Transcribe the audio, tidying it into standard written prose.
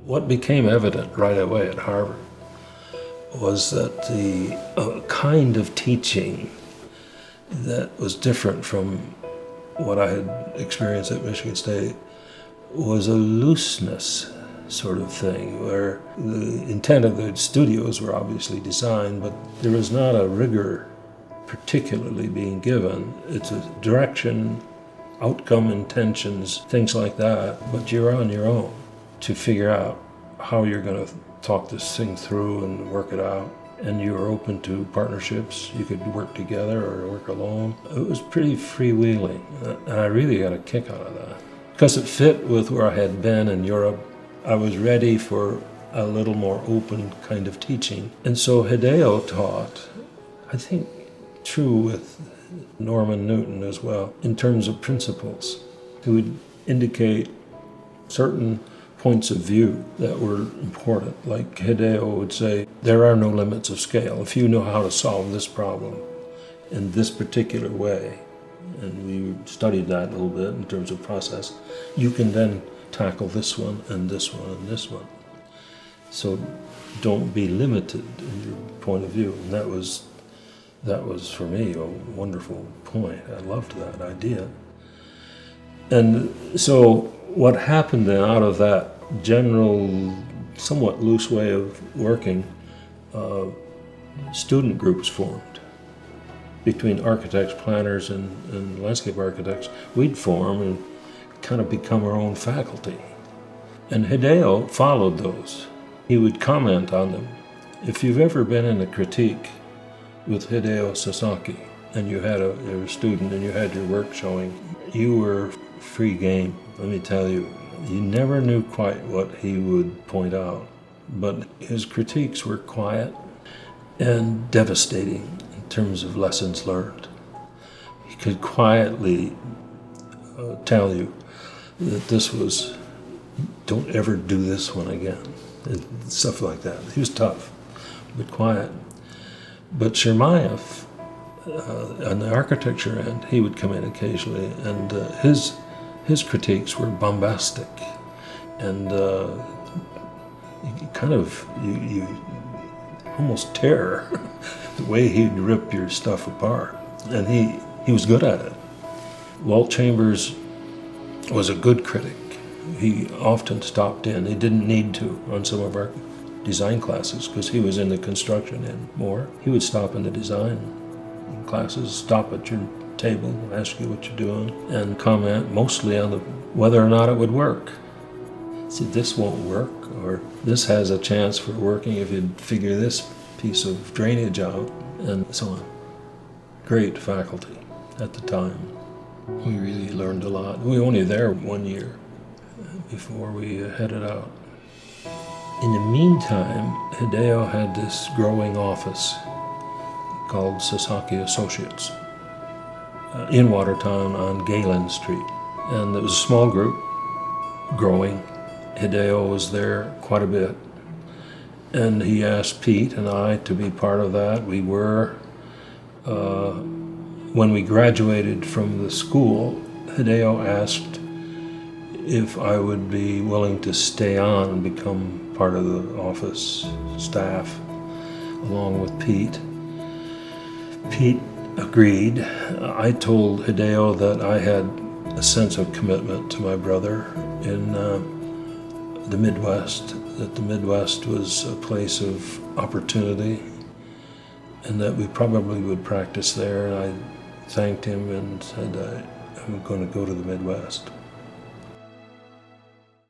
What became evident right away at Harvard was that the kind of teaching that was different from what I had experienced at Michigan State was a looseness sort of thing, where the intent of the studios were obviously designed, but there was not a rigor particularly being given. It's a direction, outcome, intentions, things like that, but you're on your own to figure out how you're going to talk this thing through and work it out. And you were open to partnerships. You could work together or work alone. It was pretty freewheeling, and I really got a kick out of that. Because it fit with where I had been in Europe, I was ready for a little more open kind of teaching. And so Hideo taught, I think true with Norman Newton as well, in terms of principles. He would indicate certain points of view that were important. Like Hideo would say, there are no limits of scale. If you know how to solve this problem in this particular way, and we studied that a little bit in terms of process, you can then tackle this one and this one and this one. So don't be limited in your point of view. And that was for me a wonderful point. I loved that idea. And so what happened then out of that general, somewhat loose way of working, student groups formed between architects, planners, and landscape architects. We'd form and kind of become our own faculty. And Hideo followed those. He would comment on them. If you've ever been in a critique with Hideo Sasaki, and you had a student and you had your work showing, you were free game, let me tell you. You never knew quite what he would point out, but his critiques were quiet and devastating in terms of lessons learned. He could quietly tell you that this was, don't ever do this one again, and stuff like that. He was tough, but quiet. But Shermayev, on the architecture end, he would come in occasionally, and his critiques were bombastic, and you almost terror the way he'd rip your stuff apart, and he was good at it. Walt Chambers was a good critic. He often stopped in. He didn't need to on some of our design classes because he was in the construction end more. He would stop in the design classes, stop at your table, ask you what you're doing, and comment mostly on whether or not it would work. See, this won't work, or this has a chance for working if you figure this piece of drainage out, and so on. Great faculty at the time. We really learned a lot. We were only there 1 year before we headed out. In the meantime, Hideo had this growing office called Sasaki Associates in Watertown on Galen Street. And it was a small group, growing. Hideo was there quite a bit. And he asked Pete and I to be part of that. We were. When we graduated from the school, Hideo asked if I would be willing to stay on and become part of the office staff along with Pete. Pete agreed. I told Hideo that I had a sense of commitment to my brother in the Midwest, that the Midwest was a place of opportunity and that we probably would practice there. And I thanked him and said, I'm going to go to the Midwest.